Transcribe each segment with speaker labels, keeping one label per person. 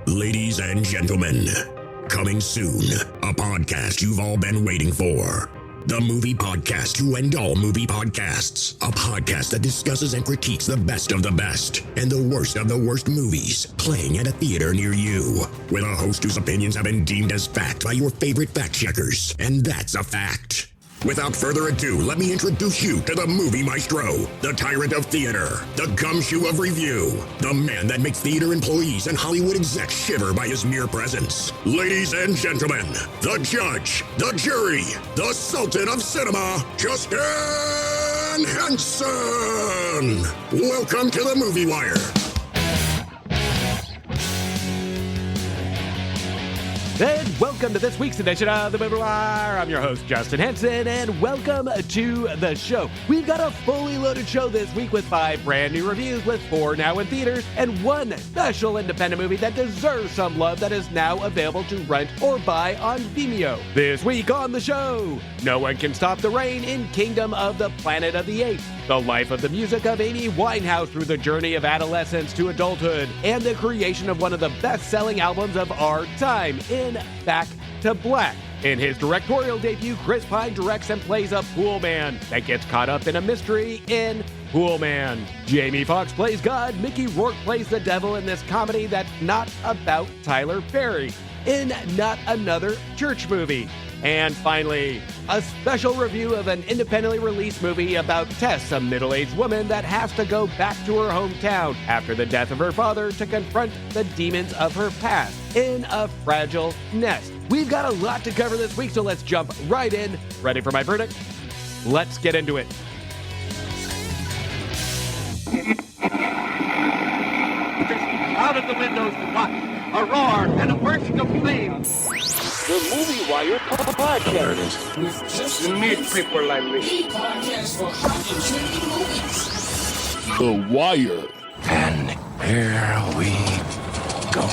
Speaker 1: Ladies and gentlemen, coming soon, a podcast you've all been waiting for. The movie podcast to end all movie podcasts. A podcast that discusses and critiques the best of the best and the worst of the worst movies playing at a theater near you. With a host whose opinions have been deemed as fact by your favorite fact checkers. And that's a fact. Without further ado, let me introduce you to the movie maestro, the tyrant of theater, the gumshoe of review, the man that makes theater employees and Hollywood execs shiver by his mere presence. Ladies and gentlemen, the judge, the jury, the sultan of cinema, Justin Henson. Welcome to the Movie Wire.
Speaker 2: And welcome to this week's edition of The Movie Wire. I'm your host, Justin Henson, and welcome to the show. We've got a fully loaded show this week with 5 brand new reviews, with 4 now in theaters, and 1 special independent movie that deserves some love that is now available to rent or buy on Vimeo. This week on the show, No One Can Stop the Rain in Kingdom of the Planet of the Apes, the life of the music of Amy Winehouse through the journey of adolescence to adulthood, and the creation of one of the best-selling albums of our time in Back to Black. In his directorial debut, Chris Pine directs and plays a Poolman that gets caught up in a mystery in Poolman. Jaime Foxx plays God. Michy Roake plays the devil in this comedy that's not about Tyler Perry in Not Another Church Movie. And finally, a special review of an independently released movie about Tess, a middle-aged woman that has to go back to her hometown after the death of her father to confront the demons of her past in a fragile nest. We've got a lot to cover this week, so let's jump right in. Ready for my verdict? Let's get into it.
Speaker 3: Out of the windows, what? A roar and a bursting of flame.
Speaker 4: The Movie Wire podcast.
Speaker 3: With just you need people like me.
Speaker 5: The podcast for hot and trending movies.
Speaker 4: The Wire.
Speaker 6: And here we go.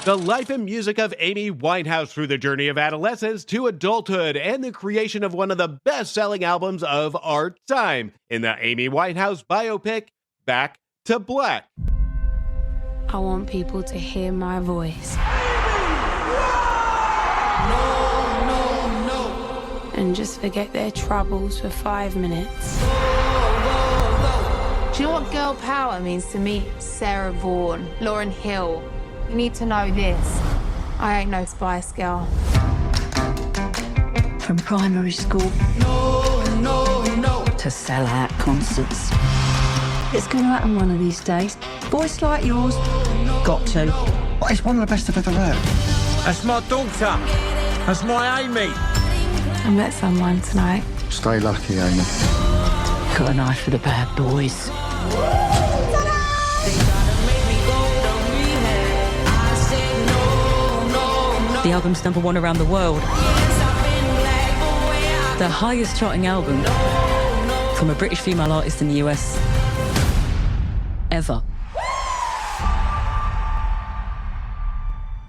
Speaker 2: The life and music of Amy Winehouse through the journey of adolescence to adulthood and the creation of one of the best-selling albums of our time in the Amy Winehouse biopic, Back to Black.
Speaker 7: I want people to hear my voice. And just forget their troubles for 5 minutes.
Speaker 8: Do you know what girl power means to me? Sarah Vaughan, Lauryn Hill. You need to know this. I ain't no Spice Girl.
Speaker 9: From primary school to sell-out concerts. It's going to happen one of these days. Voice like yours, got to.
Speaker 6: Well, it's one of the best I've ever heard.
Speaker 4: That's my daughter. That's my Amy.
Speaker 7: I met someone tonight.
Speaker 6: Stay lucky, Amy.
Speaker 9: Got an eye for the bad boys.
Speaker 10: The album's #1 around the world. The highest charting album from a British female artist in the US ever.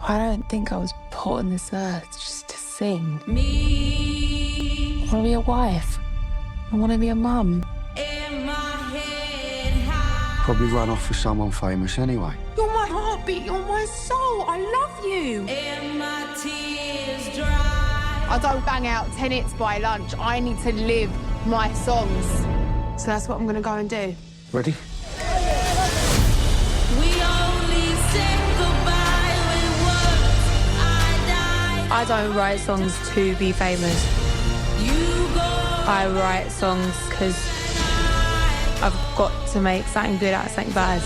Speaker 8: I don't think I was put on this earth just to sing. I want to be a wife. I want to be a mum.
Speaker 6: Probably run off with someone famous anyway.
Speaker 8: You're my heartbeat. You're my soul. I love you. I don't bang out 10 hits by lunch. I need to live my songs. So that's what I'm going to go and do.
Speaker 6: Ready?
Speaker 8: I don't write songs to be famous. I write songs because I've got to make something good out of something bad.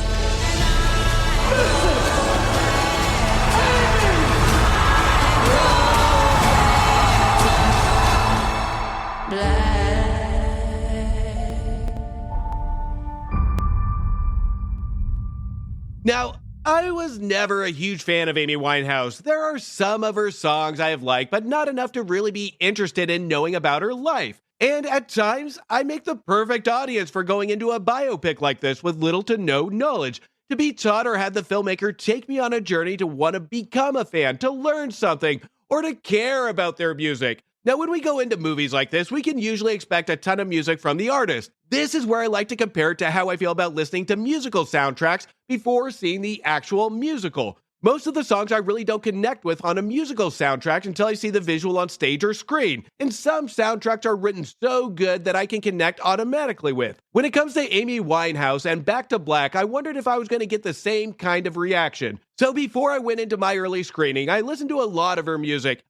Speaker 2: Now, I was never a huge fan of Amy Winehouse. There are some of her songs I have liked, but not enough to really be interested in knowing about her life. And at times, I make the perfect audience for going into a biopic like this with little to no knowledge, to be taught or have the filmmaker take me on a journey to want to become a fan, to learn something, or to care about their music. Now, when we go into movies like this, we can usually expect a ton of music from the artist. This is where I like to compare it to how I feel about listening to musical soundtracks before seeing the actual musical. Most of the songs I really don't connect with on a musical soundtrack until I see the visual on stage or screen, and some soundtracks are written so good that I can connect automatically with. When it comes to Amy Winehouse and Back to Black, I wondered if I was going to get the same kind of reaction. So before I went into my early screening, I listened to a lot of her music,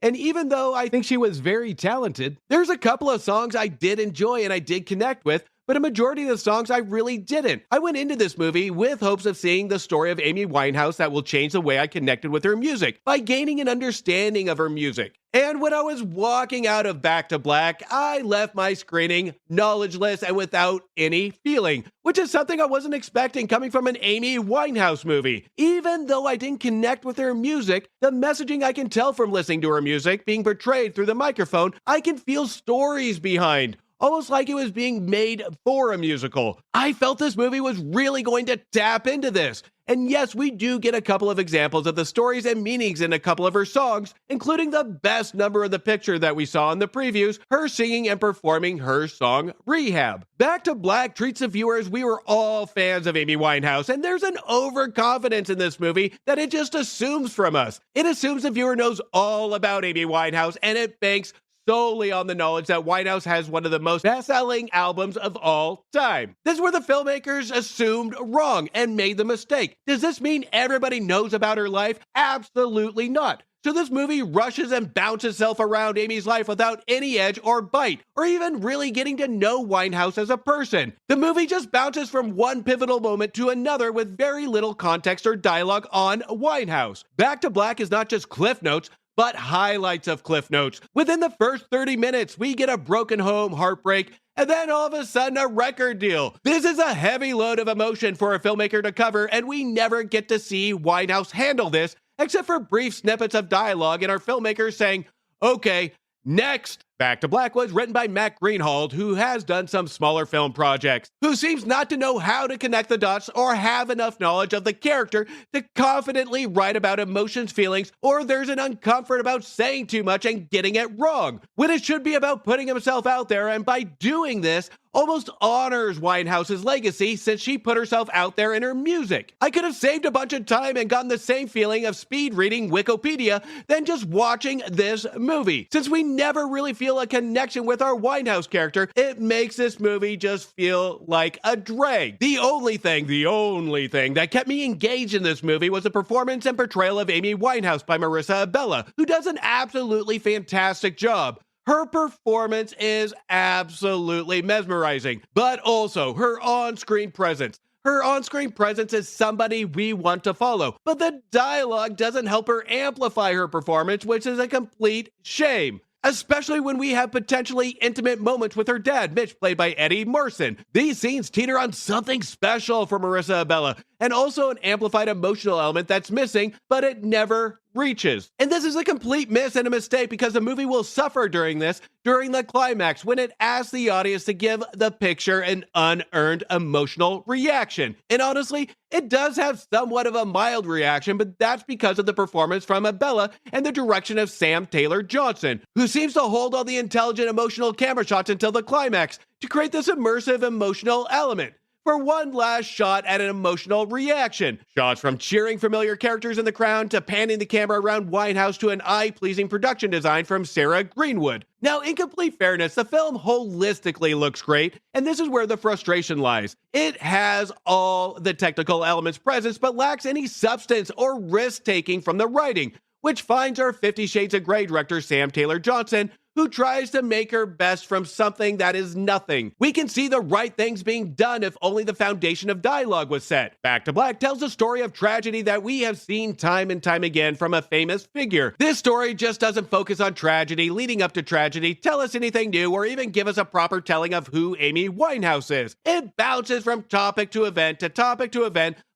Speaker 2: and even though I think she was very talented, there's a couple of songs I did enjoy and I did connect with, but a majority of the songs I really didn't. I went into this movie with hopes of seeing the story of Amy Winehouse that will change the way I connected with her music by gaining an understanding of her music. And when I was walking out of Back to Black, I left my screening knowledgeless and without any feeling, which is something I wasn't expecting coming from an Amy Winehouse movie. Even though I didn't connect with her music, the messaging I can tell from listening to her music being portrayed through the microphone, I can feel stories behind. Almost like it was being made for a musical. I felt this movie was really going to tap into this. And yes, we do get a couple of examples of the stories and meanings in a couple of her songs, including the best number of the picture that we saw in the previews, her singing and performing her song, Rehab. Back to Black treats the viewer as we were all fans of Amy Winehouse, and there's an overconfidence in this movie that it just assumes from us. It assumes the viewer knows all about Amy Winehouse, and it banks solely on the knowledge that Winehouse has one of the most best-selling albums of all time. This is where the filmmakers assumed wrong and made the mistake. Does this mean everybody knows about her life? Absolutely not. So this movie rushes and bounces itself around Amy's life without any edge or bite, or even really getting to know Winehouse as a person. The movie just bounces from one pivotal moment to another with very little context or dialogue on Winehouse. Back to Black is not just Cliff Notes, but highlights of Cliff Notes. Within the first 30 minutes, we get a broken home, heartbreak, and then all of a sudden a record deal. This is a heavy load of emotion for a filmmaker to cover, and we never get to see Winehouse handle this, except for brief snippets of dialogue and our filmmakers saying, okay, next. Back to Black was written by Matt Greenhalgh, who has done some smaller film projects, who seems not to know how to connect the dots or have enough knowledge of the character to confidently write about emotions, feelings, or there's an uncomfort about saying too much and getting it wrong, when it should be about putting himself out there, and by doing this, almost honors Winehouse's legacy since she put herself out there in her music. I could have saved a bunch of time and gotten the same feeling of speed reading Wikipedia than just watching this movie. Since we never really feel a connection with our Winehouse character, it makes this movie just feel like a drag. The only thing that kept me engaged in this movie was the performance and portrayal of Amy Winehouse by Marissa Abela, who does an absolutely fantastic job. Her performance is absolutely mesmerizing, but also her on-screen presence. Her on-screen presence is somebody we want to follow, but the dialogue doesn't help her amplify her performance, which is a complete shame. Especially when we have potentially intimate moments with her dad, Mitch, played by Eddie Marsan. These scenes teeter on something special for Marissa Abela, and also an amplified emotional element that's missing, but it never reaches. And this is a complete miss and a mistake because the movie will suffer during the climax, when it asks the audience to give the picture an unearned emotional reaction. And honestly, it does have somewhat of a mild reaction, but that's because of the performance from Abela and the direction of Sam Taylor Johnson, who seems to hold all the intelligent emotional camera shots until the climax to create this immersive emotional element. For one last shot at an emotional reaction. Shots from cheering familiar characters in the crowd to panning the camera around Winehouse to an eye-pleasing production design from Sarah Greenwood. Now, in complete fairness, the film holistically looks great, and this is where the frustration lies. It has all the technical elements present, but lacks any substance or risk-taking from the writing, which finds our 50 Shades of Grey director Sam Taylor Johnson, who tries to make her best from something that is nothing. We can see the right things being done if only the foundation of dialogue was set. Back to Black tells a story of tragedy that we have seen time and time again from a famous figure. This story just doesn't focus on tragedy leading up to tragedy, tell us anything new, or even give us a proper telling of who Amy Winehouse is. It bounces from topic to event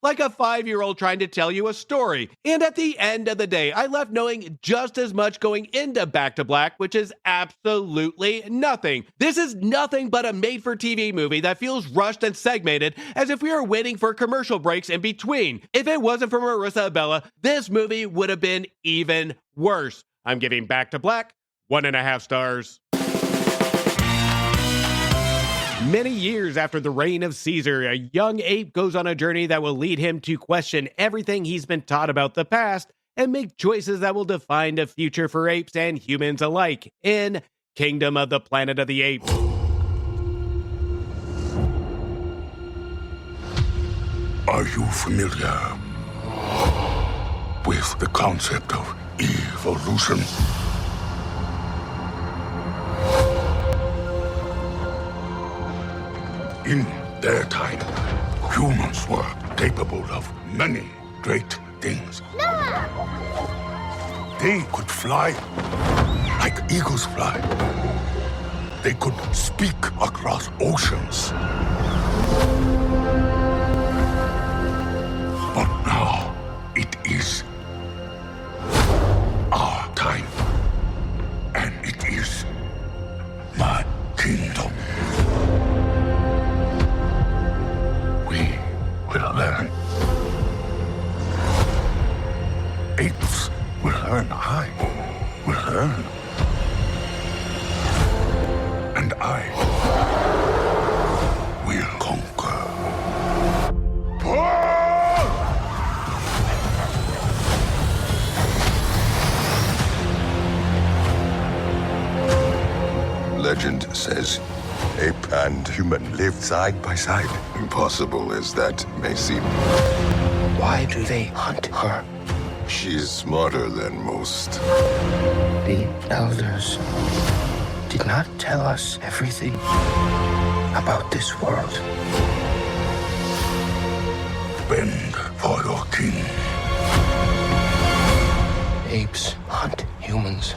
Speaker 2: like a 5-year-old trying to tell you a story. And at the end of the day, I left knowing just as much going into Back to Black, which is absolutely nothing. This is nothing but a made-for-TV movie that feels rushed and segmented, as if we are waiting for commercial breaks in between. If it wasn't for Marissa Abela, this movie would have been even worse. I'm giving Back to Black 1.5 stars. Many years after the reign of Caesar, a young ape goes on a journey that will lead him to question everything he's been taught about the past and make choices that will define the future for apes and humans alike in Kingdom of the Planet of the Apes.
Speaker 11: Are you familiar with the concept of evolution? In their time, humans were capable of many great things. They could fly like eagles fly. They could speak across oceans. But now it is our time, and it is my kingdom. We will learn. Apes will learn. I will learn. And I will conquer.
Speaker 12: Legend says ape and human lived side by side. Impossible as that may seem.
Speaker 6: Why do they hunt her?
Speaker 12: She's smarter than most.
Speaker 6: The elders did not tell us everything about this world.
Speaker 11: Bend for your king.
Speaker 6: Apes hunt humans.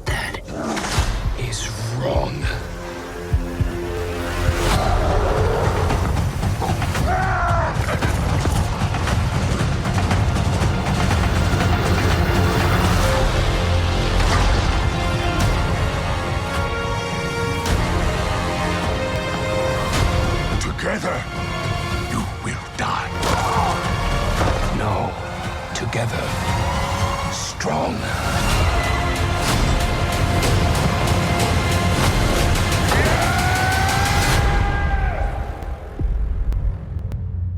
Speaker 6: That is wrong.
Speaker 11: Together, you will die.
Speaker 6: No, together, strong.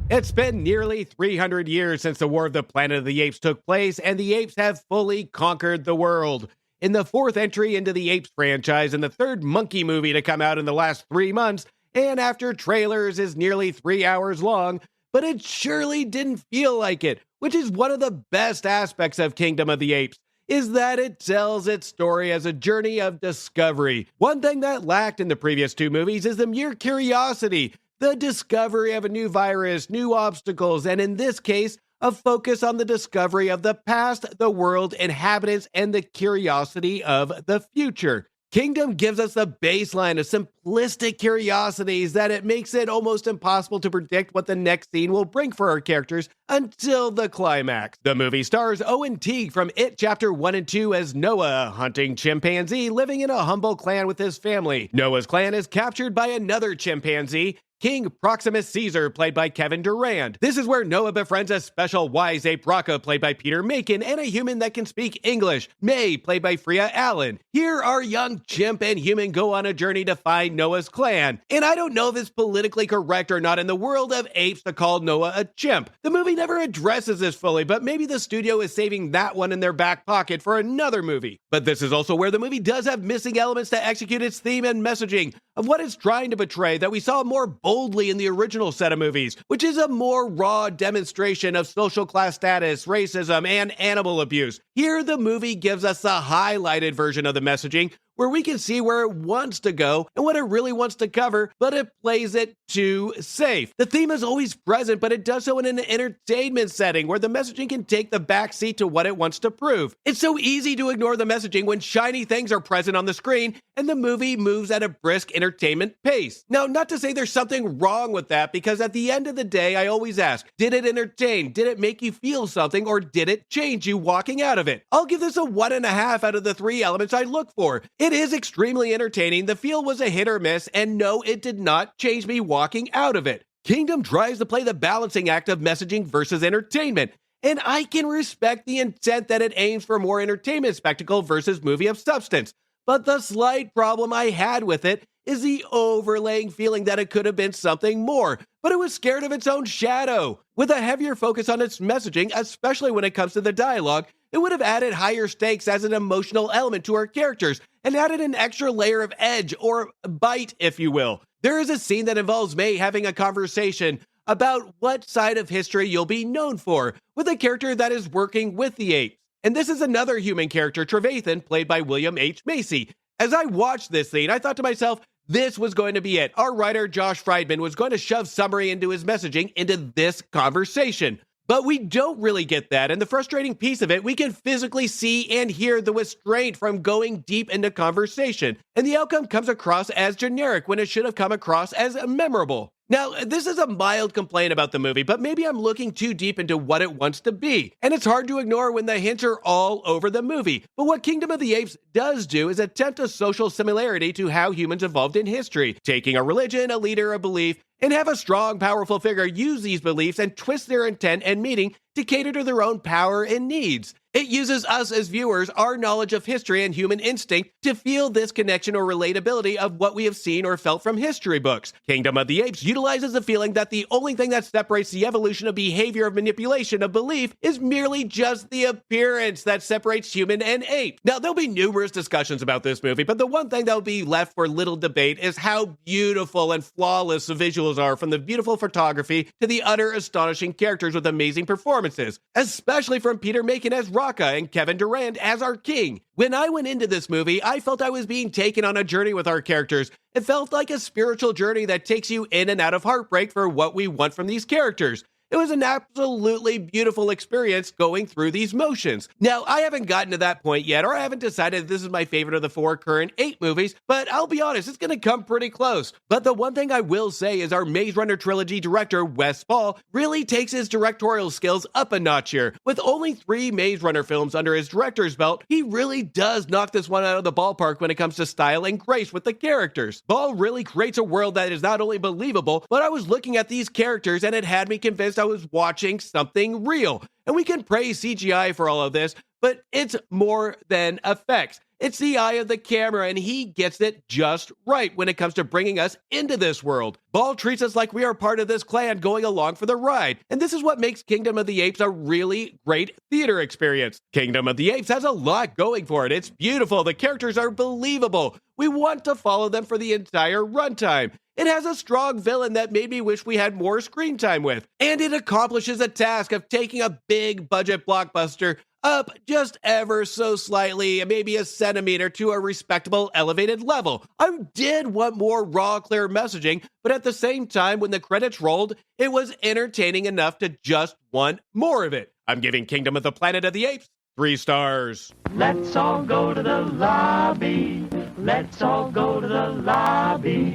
Speaker 2: It's been nearly 300 years since the War of the Planet of the Apes took place, and the apes have fully conquered the world. In the fourth entry into the Apes franchise and the third Monkey movie to come out in the last 3 months, and after trailers is nearly 3 hours long, but it surely didn't feel like it, which is one of the best aspects of Kingdom of the Apes, is that it tells its story as a journey of discovery. One thing that lacked in the previous 2 movies is the mere curiosity, the discovery of a new virus, new obstacles, and in this case, a focus on the discovery of the past, the world, inhabitants, and the curiosity of the future. Kingdom gives us the baseline of simplistic curiosities that it makes it almost impossible to predict what the next scene will bring for our characters until the climax. The movie stars Owen Teague from It Chapter 1 and 2 as Noah, a hunting chimpanzee living in a humble clan with his family. Noah's clan is captured by another chimpanzee, King Proximus Caesar, played by Kevin Durand. This is where Noah befriends a special wise ape Rocco, played by Peter Macon, and a human that can speak English, May, played by Freya Allen. Here, our young chimp and human go on a journey to find Noah's clan. And I don't know if it's politically correct or not in the world of apes to call Noah a chimp. The movie never addresses this fully, but maybe the studio is saving that one in their back pocket for another movie. But this is also where the movie does have missing elements to execute its theme and messaging of what it's trying to portray that we saw more boldly in the original set of movies, which is a more raw demonstration of social class status, racism, and animal abuse. Here, the movie gives us a highlighted version of the messaging where we can see where it wants to go and what it really wants to cover, but it plays it too safe. The theme is always present, but it does so in an entertainment setting where the messaging can take the backseat to what it wants to prove. It's so easy to ignore the messaging when shiny things are present on the screen and the movie moves at a brisk entertainment pace. Now, not to say there's something wrong with that, because at the end of the day, I always ask, did it entertain? Did it make you feel something? Or did it change you walking out of it? I'll give this a 1.5 out of the 3 elements I look for. It is extremely entertaining, the feel was a hit or miss, and no, it did not change me walking out of it. Kingdom tries to play the balancing act of messaging versus entertainment, and I can respect the intent that it aims for more entertainment spectacle versus movie of substance. But the slight problem I had with it is the overlaying feeling that it could have been something more, but it was scared of its own shadow. With a heavier focus on its messaging, especially when it comes to the dialogue, it would have added higher stakes as an emotional element to our characters and added an extra layer of edge or bite, if you will. There is a scene that involves May having a conversation about what side of history you'll be known for with a character that is working with the apes. And this is another human character, Trevathan, played by William H. Macy. As I watched this scene, I thought to myself, this was going to be it. Our writer, Josh Friedman, was going to shove summary into his messaging into this conversation. But we don't really get that, and the frustrating piece of it, we can physically see and hear the restraint from going deep into conversation, and the outcome comes across as generic when it should have come across as memorable. Now, this is a mild complaint about the movie, but maybe I'm looking too deep into what it wants to be, and it's hard to ignore when the hints are all over the movie. But what Kingdom of the Apes does do is attempt a social similarity to how humans evolved in history, taking a religion, a leader, a belief, and have a strong, powerful figure use these beliefs and twist their intent and meaning to cater to their own power and needs. It uses us as viewers, our knowledge of history and human instinct, to feel this connection or relatability of what we have seen or felt from history books. Kingdom of the Apes utilizes the feeling that the only thing that separates the evolution of behavior of manipulation of belief is merely just the appearance that separates human and ape. Now, there'll be numerous discussions about this movie, but the one thing that will be left for little debate is how beautiful and flawless the visuals are, from the beautiful photography to the utter astonishing characters with amazing performances, especially from Peter Macon as Raka and Kevin Durand as our king. When I went into this movie, I felt I was being taken on a journey with our characters. It felt like a spiritual journey that takes you in and out of heartbreak for what we want from these characters. It was an absolutely beautiful experience going through these motions. Now, I haven't gotten to that point yet, or I haven't decided this is my favorite of the 4 current 8 movies, but I'll be honest, it's going to come pretty close. But the one thing I will say is our Maze Runner trilogy director, Wes Ball, really takes his directorial skills up a notch here. With only 3 Maze Runner films under his director's belt, he really does knock this one out of the ballpark when it comes to style and grace with the characters. Ball really creates a world that is not only believable, but I was looking at these characters and it had me convinced I was watching something real. And we can praise CGI for all of this, but it's more than effects. It's the eye of the camera, and he gets it just right when it comes to bringing us into this world. Ball treats us like we are part of this clan going along for the ride, and this is what makes Kingdom of the Apes a really great theater experience. Kingdom of the Apes has a lot going for it. It's beautiful. The characters are believable. We want to follow them for the entire runtime. It has a strong villain that made me wish we had more screen time with, and it accomplishes a task of taking a big budget blockbuster up just ever so slightly, maybe a centimeter, to a respectable elevated level. I did want more raw, clear messaging, but at the same time, when the credits rolled, it was entertaining enough to just want more of it. I'm giving Kingdom of the Planet of the Apes 3 stars.
Speaker 3: Let's all go to the lobby. Let's all go to the lobby.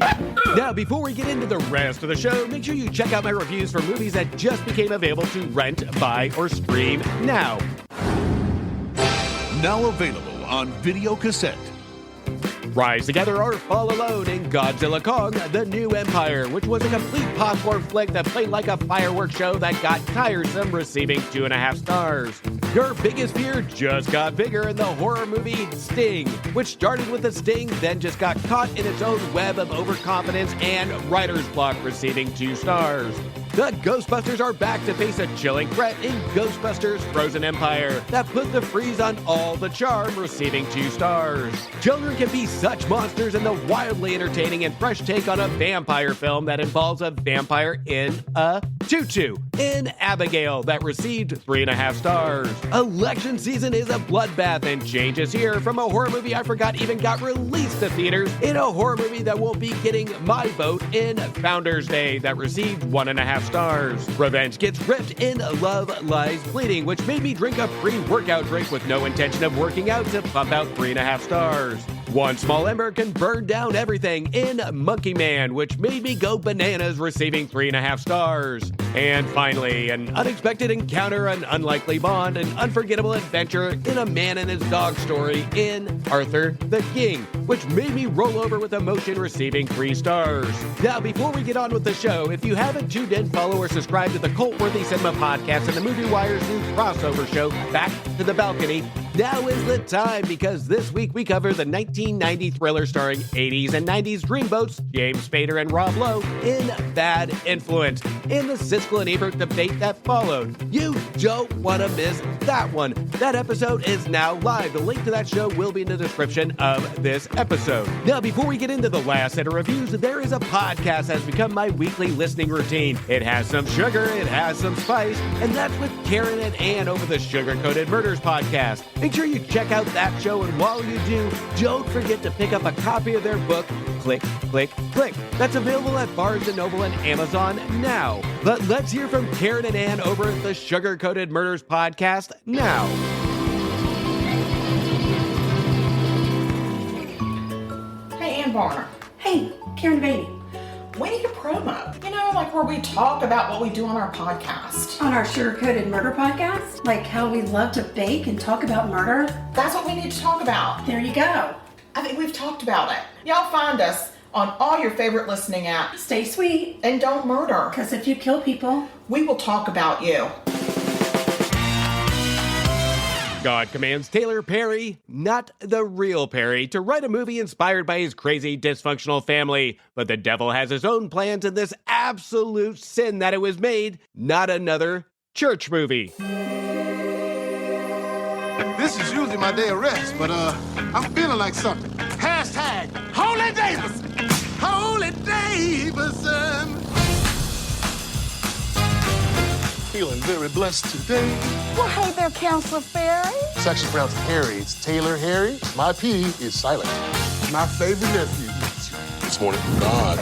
Speaker 2: Now, before we get into the rest of the show, make sure you check out my reviews for movies that just became available to rent, buy, or stream now.
Speaker 13: Now available on video cassette.
Speaker 2: Rise Together or Fall Alone in Godzilla Kong, The New Empire, which was a complete popcorn flick that played like a fireworks show that got tiresome, receiving 2.5 stars. Your Biggest Fear just got bigger in the horror movie Sting, which started with a sting, then just got caught in its own web of overconfidence and writer's block, receiving 2 stars. The Ghostbusters are back to face a chilling threat in Ghostbusters Frozen Empire that put the freeze on all the charm, receiving 2 stars. Children can be such monsters in the wildly entertaining and fresh take on a vampire film that involves a vampire in a tutu in Abigail that received 3.5 stars. Election season is a bloodbath and change is here from a horror movie I forgot even got released to theaters in a horror movie that will be getting my vote in Founders Day that received 1.5 stars. Revenge gets ripped in Love Lies Bleeding, which made me drink a pre-workout drink with no intention of working out to pump out 3.5 stars. One Small Ember Can Burn Down Everything in Monkey Man, which made me go bananas, receiving 3.5 stars. And finally, an unexpected encounter, an unlikely bond, an unforgettable adventure in a man and his dog story in Arthur the King, which made me roll over with emotion, receiving 3 stars. Now, before we get on with the show, if you haven't tuned in, follow or subscribe to the Cult-Worthy Cinema Podcast and the Movie Wire's new crossover show, Back to the Balcony, now is the time, because this week we cover the 1990 thriller starring 80s and 90s dreamboats James Spader and Rob Lowe in Bad Influence, in the Siskel and Ebert debate that followed. You don't want to miss that one. That episode is now live. The link to that show will be in the description of this episode. Now, before we get into the last set of reviews, there is a podcast that has become my weekly listening routine. It has some sugar, it has some spice, and that's with Karen and Ann over the Sugar Coated Murders podcast. Make sure you check out that show, and while you do, don't forget to pick up a copy of their book, Click, Click, Click. That's available at Barnes & Noble and Amazon now. But let's hear from Karen and Ann over at the Sugar Coated Murders podcast now.
Speaker 14: Hey, Ann Varner. Hey, Karen Beatty. We need a promo. You know, like where we talk about what we do on our podcast.
Speaker 15: On our Sugar Coated Murder podcast? Like how we love to bake and talk about murder?
Speaker 14: That's what we need to talk about.
Speaker 15: There you go.
Speaker 14: I think we've talked about it. Y'all find us on all your favorite listening apps.
Speaker 15: Stay sweet.
Speaker 14: And don't murder.
Speaker 15: Because if you kill people,
Speaker 14: we will talk about you.
Speaker 2: God commands Taylor Perry, not the real Perry, to write a movie inspired by his crazy, dysfunctional family. But the devil has his own plans in this absolute sin that it was made, not another church movie.
Speaker 16: This is usually my day of rest, but I'm feeling like something. Hashtag Holy Davison. Holy Davison. Feeling very blessed today.
Speaker 17: Well, hey there, Counselor Ferry.
Speaker 16: It's actually pronounced Harry. It's Taylor Harry. My P is silent. My favorite nephew.
Speaker 18: This morning, God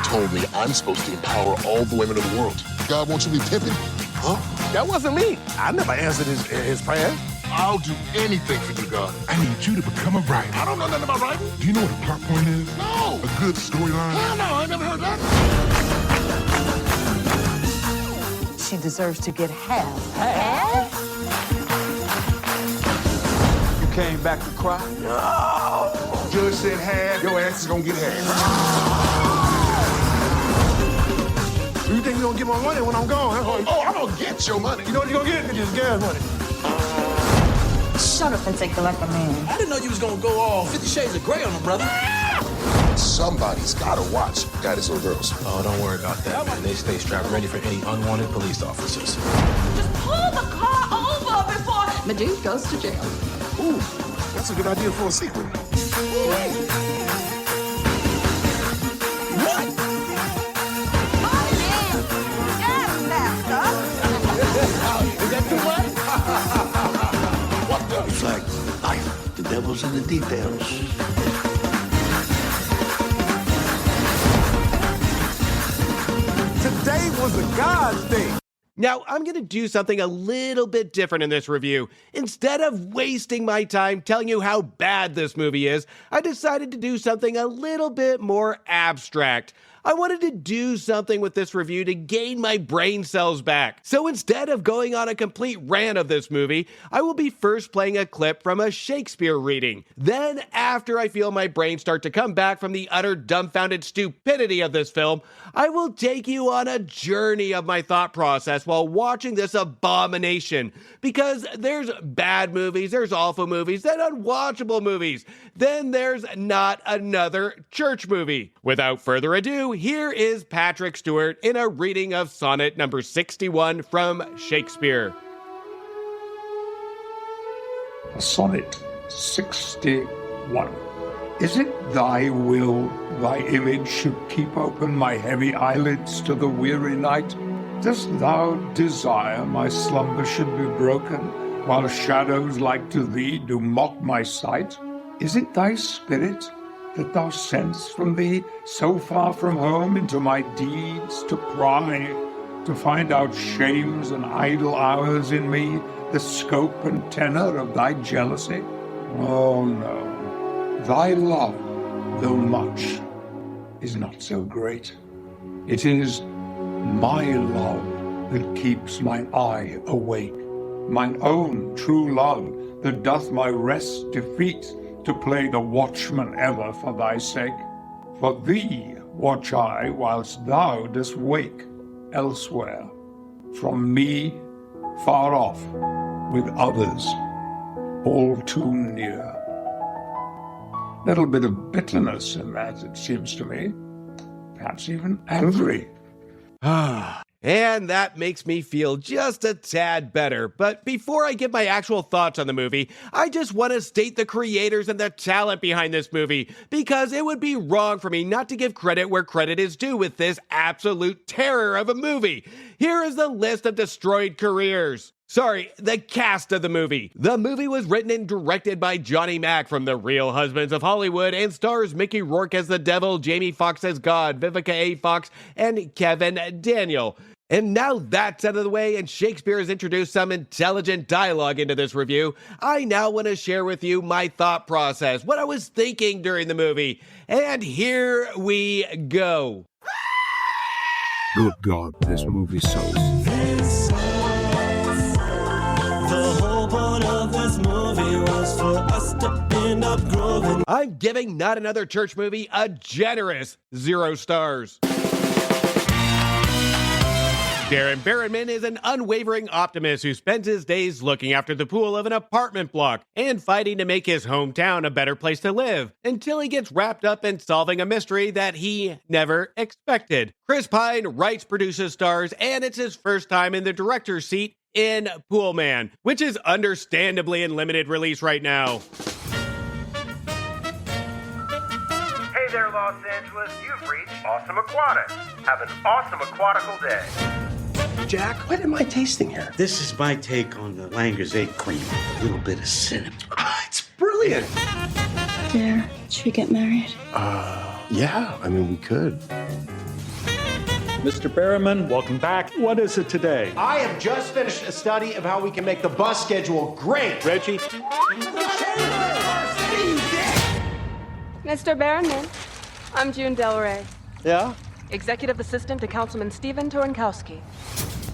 Speaker 18: told me I'm supposed to empower all the women of the world. God wants you to be pimping? Huh?
Speaker 16: That wasn't me. I never answered his prayer. I'll do anything for you, God.
Speaker 11: I need you to become a writer.
Speaker 16: I don't know nothing about writing.
Speaker 11: Do you know what a plot point is?
Speaker 16: No.
Speaker 11: A good storyline?
Speaker 16: Hell no, I never heard that.
Speaker 17: She deserves to get half. Half?
Speaker 16: You came back to cry? No. Judge said half. Your ass is gonna get half. Do you think you're gonna get my money when I'm gone?
Speaker 18: Oh, I'm gonna get your money.
Speaker 16: You know what you're gonna get? It's just gas money.
Speaker 17: Shut up and take it like a man.
Speaker 4: I didn't know you was gonna go all 50 Shades of Grey on them, brother.
Speaker 18: Somebody's gotta watch guys or girls.
Speaker 19: Oh, don't worry about that, man. They stay strapped ready for any unwanted police officers.
Speaker 17: Just pull the car over before the dude goes to jail.
Speaker 16: Ooh, that's a good idea for a sequel.
Speaker 17: What?
Speaker 4: Is that too much?
Speaker 16: What the?
Speaker 20: It's like life. The devil's in the details.
Speaker 16: Today was a God's day.
Speaker 2: Now, I'm going to do something a little bit different in this review. Instead of wasting my time telling you how bad this movie is, I decided to do something a little bit more abstract. I wanted to do something with this review to gain my brain cells back. So instead of going on a complete rant of this movie, I will be first playing a clip from a Shakespeare reading. Then, after I feel my brain start to come back from the utter dumbfounded stupidity of this film, I will take you on a journey of my thought process while watching this abomination. Because there's bad movies, there's awful movies, then unwatchable movies. Then there's not another church movie. Without further ado, here is Patrick Stewart in a reading of sonnet number 61 from Shakespeare.
Speaker 21: Sonnet 61. Is it thy will thy image should keep open my heavy eyelids to the weary night? Dost thou desire my slumber should be broken, while shadows like to thee do mock my sight? Is it thy spirit that thou send'st from thee so far from home into my deeds to pry, to find out shames and idle hours in me, the scope and tenor of thy jealousy? Oh no, thy love, though much, is not so great. It is my love that keeps mine eye awake, mine own true love that doth my rest defeat, to play the watchman ever for thy sake. For thee watch I whilst thou dost wake elsewhere, from me far off, with others all too near. Little bit of bitterness in that, it seems to me. Perhaps even angry.
Speaker 2: And that makes me feel just a tad better. But before I give my actual thoughts on the movie, I just want to state the creators and the talent behind this movie, because it would be wrong for me not to give credit where credit is due with this absolute terror of a movie. Here is the list of destroyed careers. Sorry, the cast of the movie. The movie was written and directed by Johnny Mac from The Real Husbands of Hollywood and stars Michy Roake as the devil, Jaime Foxx as God, Vivica A. Fox, and Kevin Daniel. And now that's out of the way and Shakespeare has introduced some intelligent dialogue into this review, I now want to share with you my thought process, what I was thinking during the movie. And here we go.
Speaker 21: Good God, this movie sucks.
Speaker 5: The whole point of this movie was for us to end up growing.
Speaker 2: I'm giving Not Another Church Movie a generous 0 stars. Darren Barronman is an unwavering optimist who spends his days looking after the pool of an apartment block and fighting to make his hometown a better place to live, until he gets wrapped up in solving a mystery that he never expected. Chris Pine writes, produces, stars, and it's his first time in the director's seat in Poolman, which is understandably in limited release right now.
Speaker 1: Hey there, Los Angeles. You've reached Awesome Aquatics. Have an awesome aquatical day.
Speaker 20: Jack, what am I tasting here? This is my take on the Langers cream. A little bit of cinnamon. It's brilliant.
Speaker 22: Dare, should we get married?
Speaker 20: Yeah, I mean, we could.
Speaker 23: Mr. Barrowman, welcome back. What is it today?
Speaker 24: I have just finished a study of how we can make the bus schedule great.
Speaker 23: Reggie?
Speaker 25: Mr. Barrowman, I'm June Del Rey,
Speaker 23: Yeah?
Speaker 25: Executive Assistant to Councilman Stephen Torenkowski.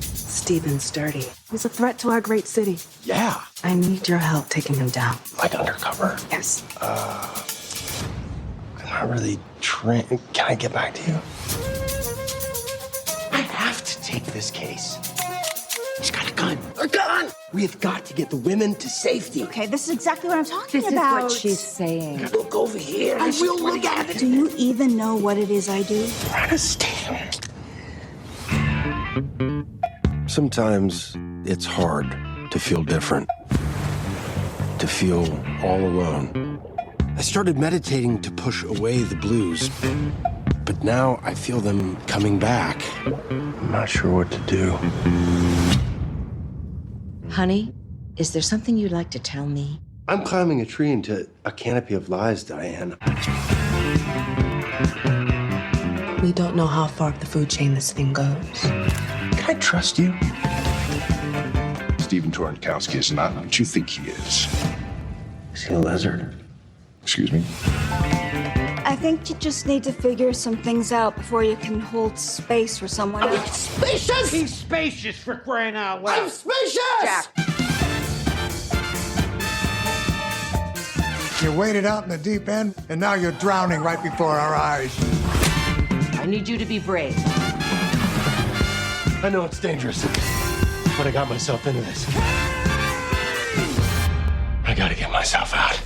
Speaker 26: Stephen's dirty. He's a threat to our great city.
Speaker 20: Yeah.
Speaker 26: I need your help taking him down.
Speaker 20: Like undercover?
Speaker 26: Yes.
Speaker 20: I'm not really trained. Can I get back to you? I have to take this case. He's got a gun. A gun! We have got to get the women to safety.
Speaker 15: Okay, this is exactly what I'm talking
Speaker 26: This
Speaker 15: about.
Speaker 26: is what she's saying.
Speaker 20: Look over here.
Speaker 15: I will look at it. Do you even know what it is I do?
Speaker 20: Understand. Sometimes it's hard to feel different, to feel all alone. I started meditating to push away the blues, but now I feel them coming back. I'm not sure what to do.
Speaker 26: Honey, is there something you'd like to tell me?
Speaker 20: I'm climbing a tree into a canopy of lies, Diane.
Speaker 26: We don't know how far up the food chain this thing goes.
Speaker 20: Can I trust you?
Speaker 12: Stephen Torenkowski is not what you think he is.
Speaker 20: Is he a lizard?
Speaker 12: Excuse me?
Speaker 15: I think you just need to figure some things out before you can hold space for someone else.
Speaker 24: Spacious!
Speaker 4: He's spacious, for crying out loud.
Speaker 24: I'm spacious!
Speaker 15: Jack.
Speaker 16: You waded out in the deep end, and now you're drowning right before our eyes.
Speaker 26: I need you to be brave.
Speaker 20: I know it's dangerous, but I got myself into this. I gotta get myself out.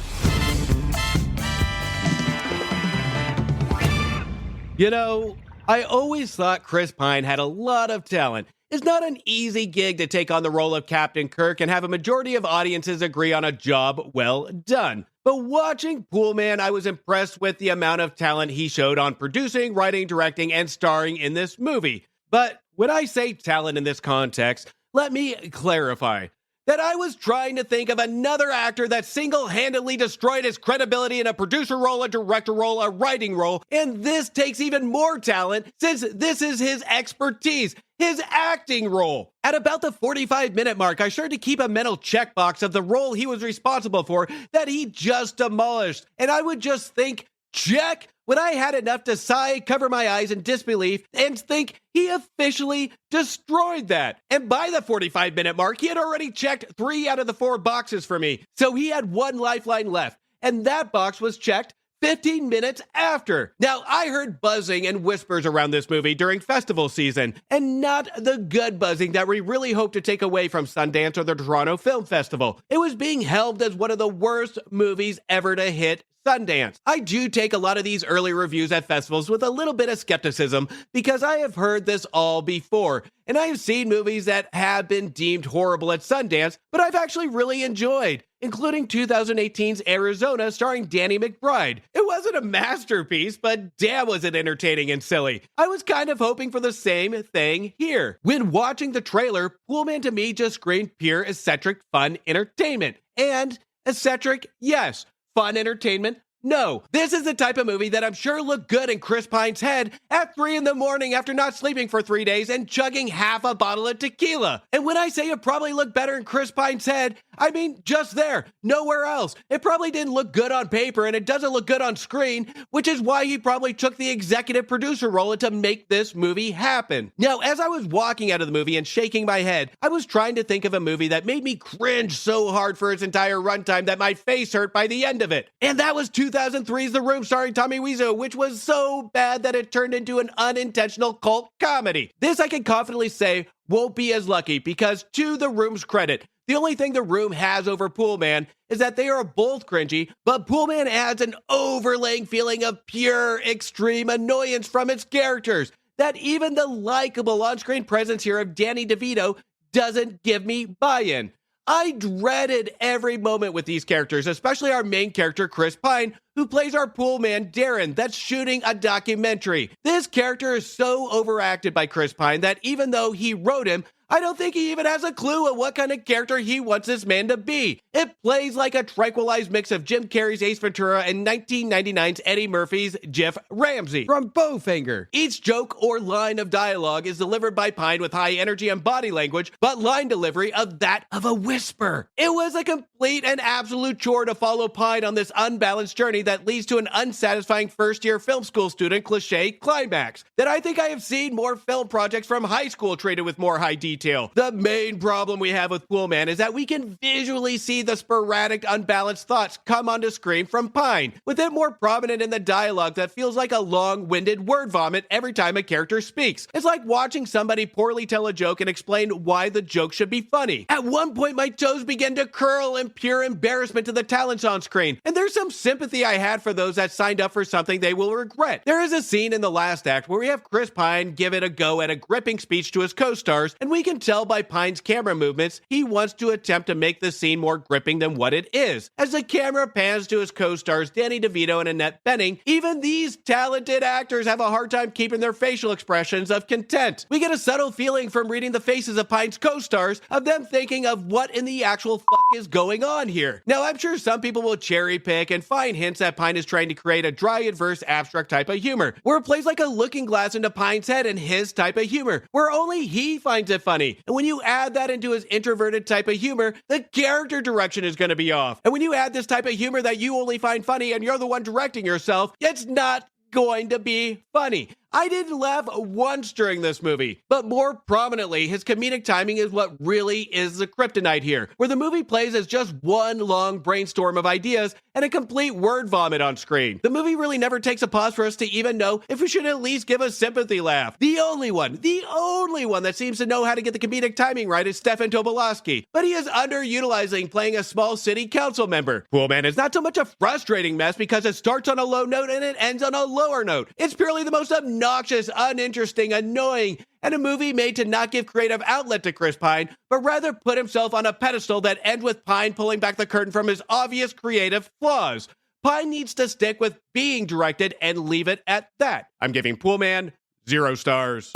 Speaker 2: You know, I always thought Chris Pine had a lot of talent. It's not an easy gig to take on the role of Captain Kirk and have a majority of audiences agree on a job well done. But watching Poolman, I was impressed with the amount of talent he showed on producing, writing, directing, and starring in this movie. But when I say talent in this context, let me clarify. that I was trying to think of another actor that single-handedly destroyed his credibility in a producer role, a director role, a writing role, and this takes even more talent since this is his expertise, his acting role. At about the 45-minute mark, I started to keep a mental checkbox of the role he was responsible for that he just demolished, and I would just think, check, when I had enough to sigh, cover my eyes in disbelief, and think he officially destroyed that. And by the 45-minute mark, he had already checked 3 out of the 4 boxes for me. So he had one lifeline left, and that box was checked 15 minutes after. Now, I heard buzzing and whispers around this movie during festival season, and not the good buzzing that we really hope to take away from Sundance or the Toronto Film Festival. It was being held as one of the worst movies ever to hit Sundance. I do take a lot of these early reviews at festivals with a little bit of skepticism because I have heard this all before, and I have seen movies that have been deemed horrible at Sundance, but I've actually really enjoyed, including 2018's Arizona starring Danny McBride. It wasn't a masterpiece, but damn was it entertaining and silly. I was kind of hoping for the same thing here. When watching the trailer, Poolman to me just screamed pure eccentric fun entertainment. And eccentric, yes. Fun entertainment? No. This is the type of movie that I'm sure looked good in Chris Pine's head at 3 in the morning after not sleeping for 3 days and chugging half a bottle of tequila. And when I say it probably looked better in Chris Pine's head, I mean just there, nowhere else. It probably didn't look good on paper and it doesn't look good on screen, which is why he probably took the executive producer role to make this movie happen. Now, as I was walking out of the movie and shaking my head, I was trying to think of a movie that made me cringe so hard for its entire runtime that my face hurt by the end of it. And that was 2003's The Room starring Tommy Wiseau, which was so bad that it turned into an unintentional cult comedy. This I can confidently say won't be as lucky because, to The Room's credit, the only thing The Room has over Poolman is that they are both cringy, but Poolman adds an overlaying feeling of pure extreme annoyance from its characters that even the likable on-screen presence here of Danny DeVito doesn't give me buy-in. I dreaded every moment with these characters, especially our main character, Chris Pine, who plays our pool man, Darren, that's shooting a documentary. This character is so overacted by Chris Pine that even though he wrote him, I don't think he even has a clue of what kind of character he wants this man to be. It plays like a tranquilized mix of Jim Carrey's Ace Ventura and 1999's Eddie Murphy's Jeff Ramsey from Bowfinger. Each joke or line of dialogue is delivered by Pine with high energy and body language, but line delivery of that of a whisper. It was a complete and absolute chore to follow Pine on this unbalanced journey that leads to an unsatisfying first-year film school student cliche climax that I think I have seen more film projects from high school treated with more high detail. The main problem we have with Poolman is that we can visually see the sporadic, unbalanced thoughts come onto screen from Pine, with it more prominent in the dialogue that feels like a long-winded word vomit every time a character speaks. It's like watching somebody poorly tell a joke and explain why the joke should be funny. At one point, my toes began to curl in pure embarrassment to the talents on screen, and there's some sympathy I had for those that signed up for something they will regret. There is a scene in the last act where we have Chris Pine give it a go at a gripping speech to his co-stars, and we can tell by Pine's camera movements he wants to attempt to make the scene more gripping than what it is. As the camera pans to his co-stars Danny DeVito and Annette Bening, even these talented actors have a hard time keeping their facial expressions of content. We get a subtle feeling from reading the faces of Pine's co-stars of them thinking of what in the actual fuck is going on here. Now, I'm sure some people will cherry pick and find hints that Pine is trying to create a dry, adverse, abstract type of humor, where it plays like a looking glass into Pine's head and his type of humor, where only he finds it funny. And when you add that into his introverted type of humor, the character direction is going to be off. And when you add this type of humor that you only find funny and you're the one directing yourself, it's not going to be funny. I didn't laugh once during this movie, but more prominently, his comedic timing is what really is the kryptonite here, where the movie plays as just one long brainstorm of ideas and a complete word vomit on screen. The movie really never takes a pause for us to even know if we should at least give a sympathy laugh. The only one that seems to know how to get the comedic timing right is Stefan Tobolowsky, but he is underutilizing playing a small city council member. Poolman is not so much a frustrating mess because it starts on a low note and it ends on a lower note. It's purely the most obnoxious, uninteresting, annoying, and a movie made to not give creative outlet to Chris Pine, but rather put himself on a pedestal that ends with Pine pulling back the curtain from his obvious creative flaws. Pine needs to stick with being directed and leave it at that. I'm giving Poolman 0 stars.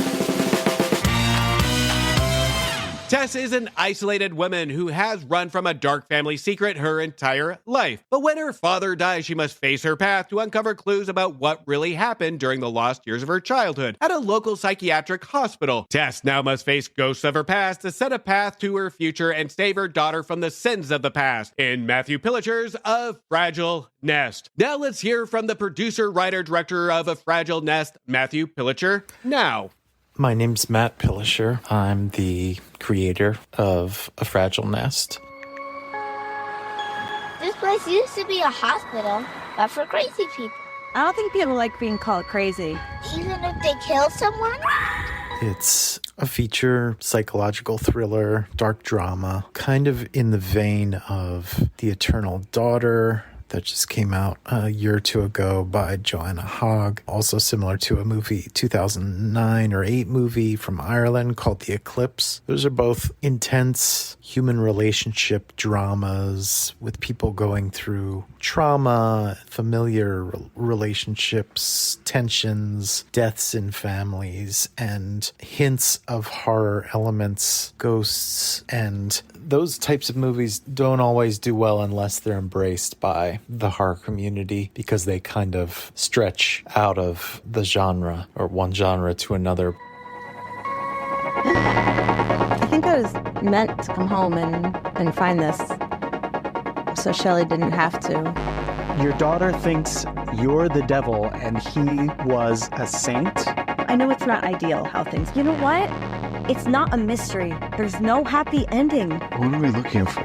Speaker 2: Tess is an isolated woman who has run from a dark family secret her entire life. But when her father dies, she must face her path to uncover clues about what really happened during the lost years of her childhood at a local psychiatric hospital. Tess now must face ghosts of her past to set a path to her future and save her daughter from the sins of the past in Matthew Pillicher's A Fragile Nest. Now let's hear from the producer, writer, director of A Fragile Nest, Matthew Pillicher, now.
Speaker 3: My name's Matt Pillicher. I'm the creator of A Fragile Nest.
Speaker 6: This place used to be a hospital, but for crazy people.
Speaker 7: I don't think people like being called crazy.
Speaker 6: Even if they kill someone?
Speaker 3: It's a feature psychological thriller, dark drama, kind of in the vein of The Eternal Daughter, that just came out a year or two ago by Joanna Hogg. Also similar to a movie, 2009 or 8 movie from Ireland called The Eclipse. Those are both intense human relationship dramas with people going through trauma, familiar relationships, tensions, deaths in families, and hints of horror elements, ghosts, and those types of movies don't always do well unless they're embraced by the horror community, because they kind of stretch out of the genre or one genre to another.
Speaker 7: I think I was meant to come home and find this, so Shelley didn't have to.
Speaker 8: Your daughter thinks you're the devil and he was a saint?
Speaker 7: I know it's not ideal how things... You know what? It's not a mystery. There's no happy ending.
Speaker 12: What are we looking for?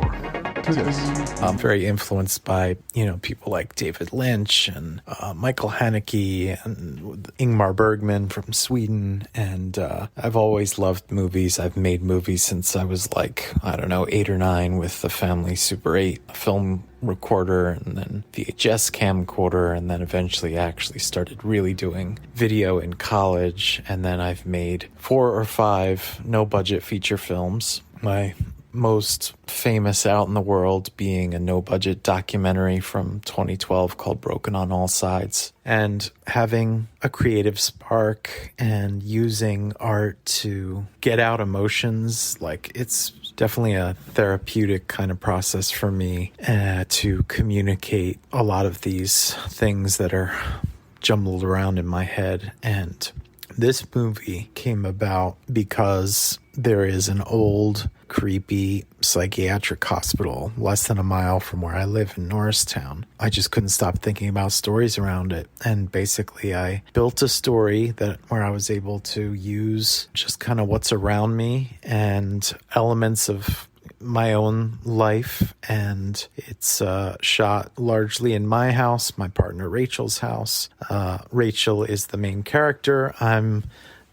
Speaker 3: I'm very influenced by, people like David Lynch and Michael Haneke and Ingmar Bergman from Sweden. And I've always loved movies. I've made movies since I was 8 or 9 with the family Super 8 film recorder and then VHS camcorder, and then eventually actually started really doing video in college. And then I've made 4 or 5 no-budget feature films. My most famous out in the world being a no-budget documentary from 2012 called Broken on All Sides. And having a creative spark and using art to get out emotions, it's definitely a therapeutic kind of process for me to communicate a lot of these things that are jumbled around in my head. And this movie came about because there is an old, creepy psychiatric hospital less than a mile from where I live in Norristown. I just couldn't stop thinking about stories around it. And basically I built a story where I was able to use just kind of what's around me and elements of my own life, and it's shot largely in my house, my partner Rachel's house. Rachel is the main character. I'm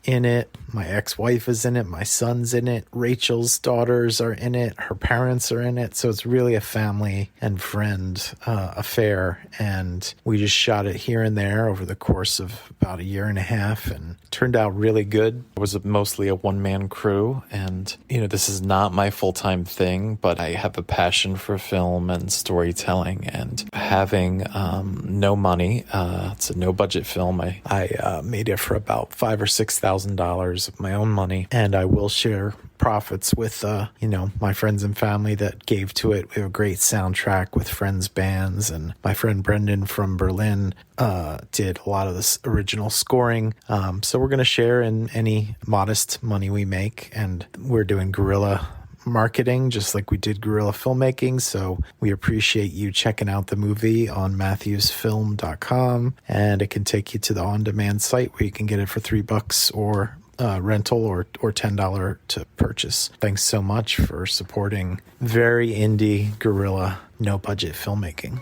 Speaker 3: in it. My ex-wife is in it. My son's in it. Rachel's daughters are in it. Her parents are in it. So it's really a family and friend affair. And we just shot it here and there over the course of about a year and a half, and turned out really good. It was mostly a one-man crew. And, this is not my full-time thing, but I have a passion for film and storytelling, and having no money. It's a no-budget film. I made it for about $5,000 or $6,000 of my own money, and I will share profits with my friends and family that gave to it. We have a great soundtrack with friends bands, and my friend Brendan from Berlin did a lot of this original scoring, so we're going to share in any modest money we make. And we're doing guerrilla marketing just like we did guerrilla filmmaking, so we appreciate you checking out the movie on matthewsfilm.com, and it can take you to the on-demand site where you can get it for $3 or rental or $10 to purchase. Thanks so much for supporting very indie guerrilla no budget filmmaking.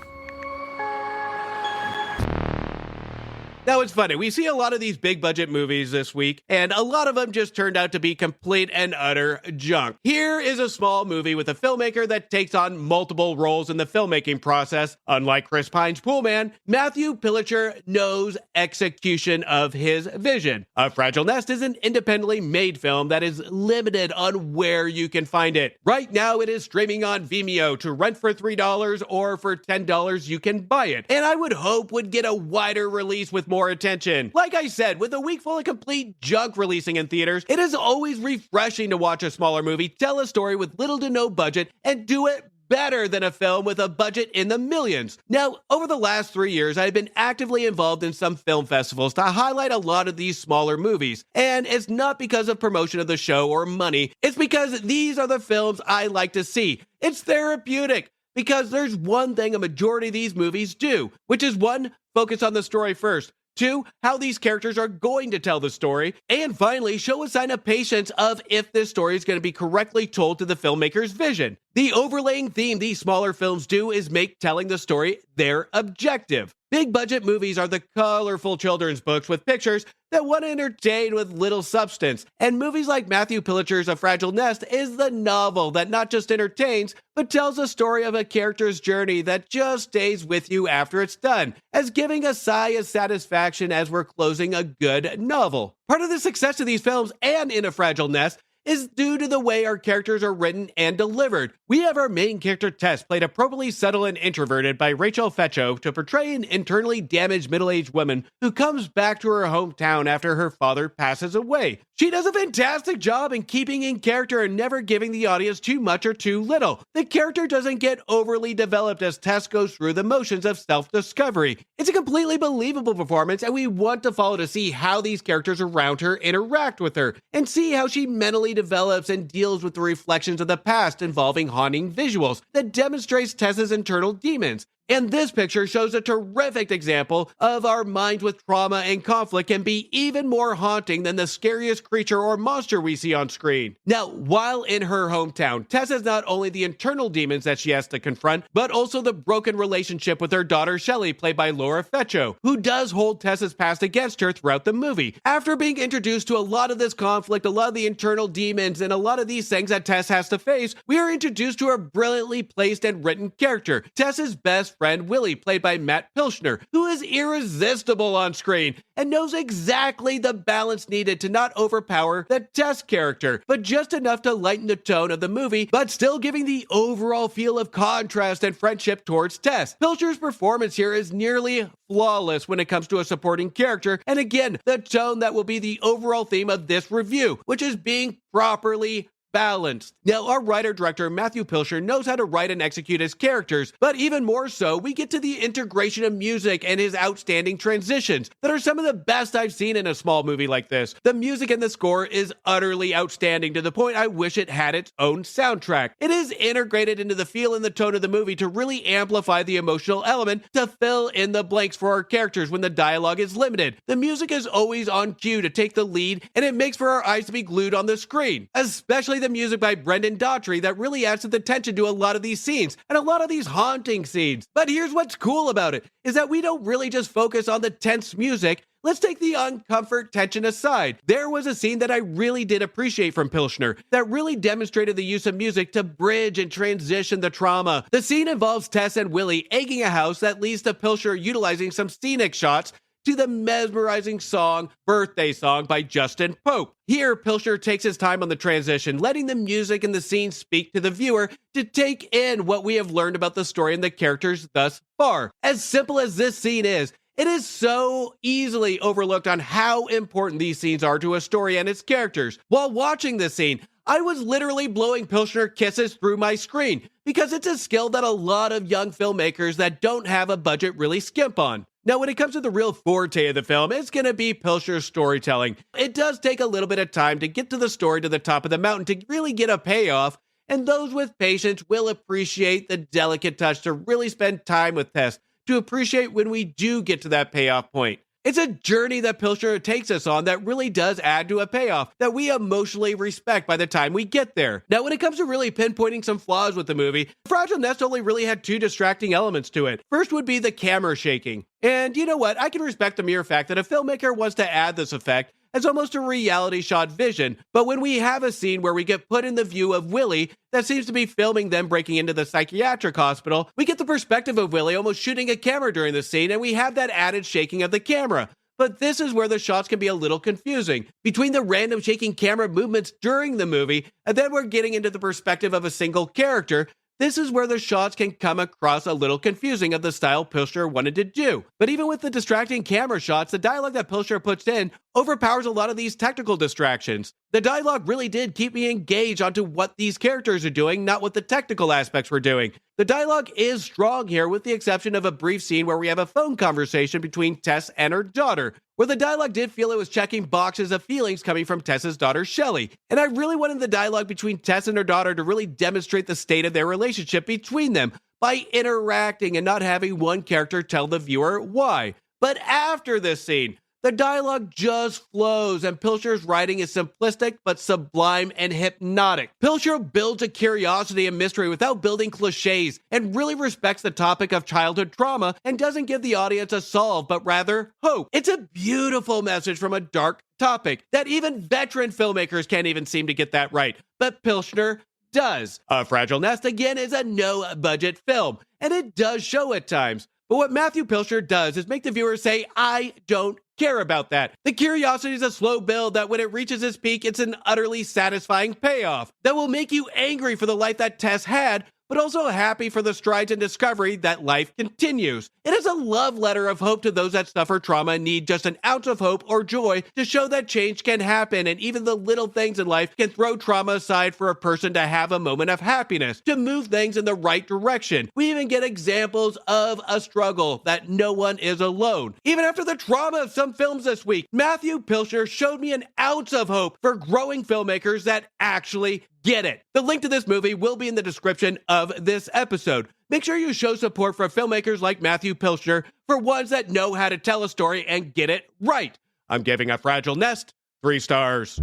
Speaker 2: Now, it's funny. We see a lot of these big budget movies this week, and a lot of them just turned out to be complete and utter junk. Here is a small movie with a filmmaker that takes on multiple roles in the filmmaking process. Unlike Chris Pine's Poolman, Matthew Pillicher knows execution of his vision. A Fragile Nest is an independently made film that is limited on where you can find it. Right now, it is streaming on Vimeo to rent for $3, or for $10 you can buy it. And I would hope would get a wider release with more more attention. Like I said, with a week full of complete junk releasing in theaters, it is always refreshing to watch a smaller movie tell a story with little to no budget and do it better than a film with a budget in the millions. Now, over the last 3 years, I've been actively involved in some film festivals to highlight a lot of these smaller movies. And it's not because of promotion of the show or money, it's because these are the films I like to see. It's therapeutic, because there's one thing a majority of these movies do, which is 1, focus on the story first. 2, how these characters are going to tell the story. And finally, show a sign of patience of if this story is going to be correctly told to the filmmaker's vision. The overlaying theme these smaller films do is make telling the story their objective. Big budget movies are the colorful children's books with pictures that want to entertain with little substance. And movies like Matthew Pilcher's A Fragile Nest is the novel that not just entertains, but tells a story of a character's journey that just stays with you after it's done, as giving a sigh of satisfaction as we're closing a good novel. Part of the success of these films and In a Fragile Nest is due to the way our characters are written and delivered. We have our main character Tess, played appropriately subtle and introverted by Rachel Fetcho, to portray an internally damaged middle-aged woman who comes back to her hometown after her father passes away. She does a fantastic job in keeping in character and never giving the audience too much or too little. The character doesn't get overly developed as Tess goes through the motions of self-discovery. It's a completely believable performance, and we want to follow to see how these characters around her interact with her, and see how she mentally develops and deals with the reflections of the past involving haunting visuals that demonstrates Tess's internal demons. And this picture shows a terrific example of our minds with trauma and conflict can be even more haunting than the scariest creature or monster we see on screen. Now, while in her hometown, Tess has not only the internal demons that she has to confront, but also the broken relationship with her daughter Shelley, played by Laura Fetcho, who does hold Tess's past against her throughout the movie. After being introduced to a lot of this conflict, a lot of the internal demons, and a lot of these things that Tess has to face, we are introduced to a brilliantly placed and written character, Tess's best friend Willie, played by Matt Pilchner, who is irresistible on screen and knows exactly the balance needed to not overpower the Tess character, but just enough to lighten the tone of the movie, but still giving the overall feel of contrast and friendship towards Tess. Pilchner's performance here is nearly flawless when it comes to a supporting character, and again, the tone that will be the overall theme of this review, which is being properly balanced. Now, our writer-director Matthew Pilcher knows how to write and execute his characters, but even more so, we get to the integration of music and his outstanding transitions that are some of the best I've seen in a small movie like this. The music and the score is utterly outstanding, to the point I wish it had its own soundtrack. It is integrated into the feel and the tone of the movie to really amplify the emotional element, to fill in the blanks for our characters when the dialogue is limited. The music is always on cue to take the lead, and it makes for our eyes to be glued on the screen, especially the music by Brendan Daughtry that really adds to the tension to a lot of these scenes and a lot of these haunting scenes. But here's what's cool about it, is that we don't really just focus on the tense music. Let's take the uncomfort tension aside. There was a scene that I really did appreciate from Pilchner that really demonstrated the use of music to bridge and transition the trauma. The scene involves Tess and Willie egging a house that leads to Pilchner utilizing some scenic shots to the mesmerizing song, Birthday Song by Justin Pope. Here, Pilcher takes his time on the transition, letting the music and the scene speak to the viewer to take in what we have learned about the story and the characters thus far. As simple as this scene is, it is so easily overlooked on how important these scenes are to a story and its characters. While watching this scene, I was literally blowing Pilchner kisses through my screen, because it's a skill that a lot of young filmmakers that don't have a budget really skimp on. Now, when it comes to the real forte of the film, it's going to be Pilcher's storytelling. It does take a little bit of time to get to the story to the top of the mountain to really get a payoff, and those with patience will appreciate the delicate touch to really spend time with Tess, to appreciate when we do get to that payoff point. It's a journey that Pilcher takes us on that really does add to a payoff that we emotionally respect by the time we get there. Now, when it comes to really pinpointing some flaws with the movie, Fragile Nest only really had 2 distracting elements to it. First would be the camera shaking. And you know what? I can respect the mere fact that a filmmaker wants to add this effect as almost a reality shot vision, but when we have a scene where we get put in the view of Willie that seems to be filming them breaking into the psychiatric hospital, we get the perspective of Willie almost shooting a camera during the scene, and we have that added shaking of the camera. But this is where the shots can be a little confusing. Between the random shaking camera movements during the movie, and then we're getting into the perspective of a single character, this is where the shots can come across a little confusing of the style Pilcher wanted to do. But even with the distracting camera shots, the dialogue that Pilcher puts in overpowers a lot of these technical distractions. The dialogue really did keep me engaged onto what these characters are doing, not what the technical aspects were doing. The dialogue is strong here, with the exception of a brief scene where we have a phone conversation between Tess and her daughter, where the dialogue did feel it was checking boxes of feelings coming from Tess's daughter, Shelley. And I really wanted the dialogue between Tess and her daughter to really demonstrate the state of their relationship between them by interacting and not having one character tell the viewer why. But after this scene, the dialogue just flows, and Pilcher's writing is simplistic but sublime and hypnotic. Pilcher builds a curiosity and mystery without building cliches, and really respects the topic of childhood trauma and doesn't give the audience a solve, but rather hope. It's a beautiful message from a dark topic that even veteran filmmakers can't even seem to get that right, but Pilcher does. A Fragile Nest, again, is a no-budget film, and it does show at times. But what Matthew Pilcher does is make the viewer say, I don't care about that. The curiosity is a slow build that when it reaches its peak, it's an utterly satisfying payoff that will make you angry for the life that Tess had, but also happy for the strides and discovery that life continues. It is a love letter of hope to those that suffer trauma and need just an ounce of hope or joy to show that change can happen, and even the little things in life can throw trauma aside for a person to have a moment of happiness, to move things in the right direction. We even get examples of a struggle, that no one is alone. Even after the trauma of some films this week, Matthew Pilcher showed me an ounce of hope for growing filmmakers that actually get it. The link to this movie will be in the description of this episode. Make sure you show support for filmmakers like Matthew Pilcher, for ones that know how to tell a story and get it right. I'm giving A Fragile Nest 3 stars.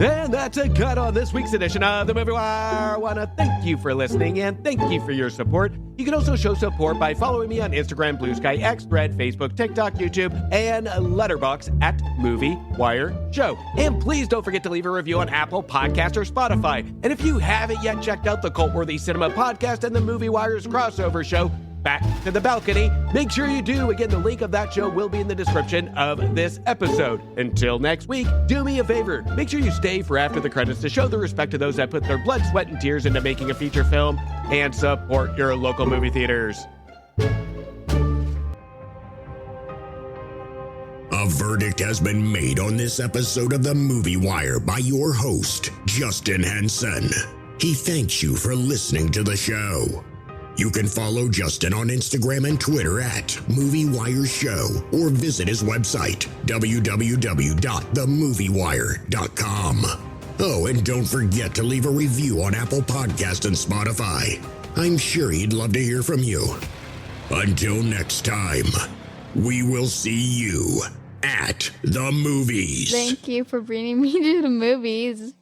Speaker 2: And that's a cut on this week's edition of The Movie Wire. I want to thank you for listening and thank you for your support. You can also show support by following me on Instagram, Blue Sky, X, Thread, Facebook, TikTok, YouTube, and Letterboxd at Movie Wire Show. And please don't forget to leave a review on Apple Podcasts or Spotify. And if you haven't yet checked out the Cult-Worthy Cinema Podcast and the Movie Wire's crossover show, Back to the Balcony, make sure you do. Again, the link of that show will be in the description of this episode. Until next week, do me a favor. Make sure you stay for after the credits to show the respect to those that put their blood, sweat, and tears into making a feature film, and support your local movie theaters.
Speaker 9: A verdict has been made on this episode of The Movie Wire by your host, Justin Henson. He thanks you for listening to the show. You can follow Justin on Instagram and Twitter at MovieWireShow, or visit his website, www.themoviewire.com. Oh, and don't forget to leave a review on Apple Podcasts and Spotify. I'm sure he'd love to hear from you. Until next time, we will see you at the movies.
Speaker 10: Thank you for bringing me to the movies.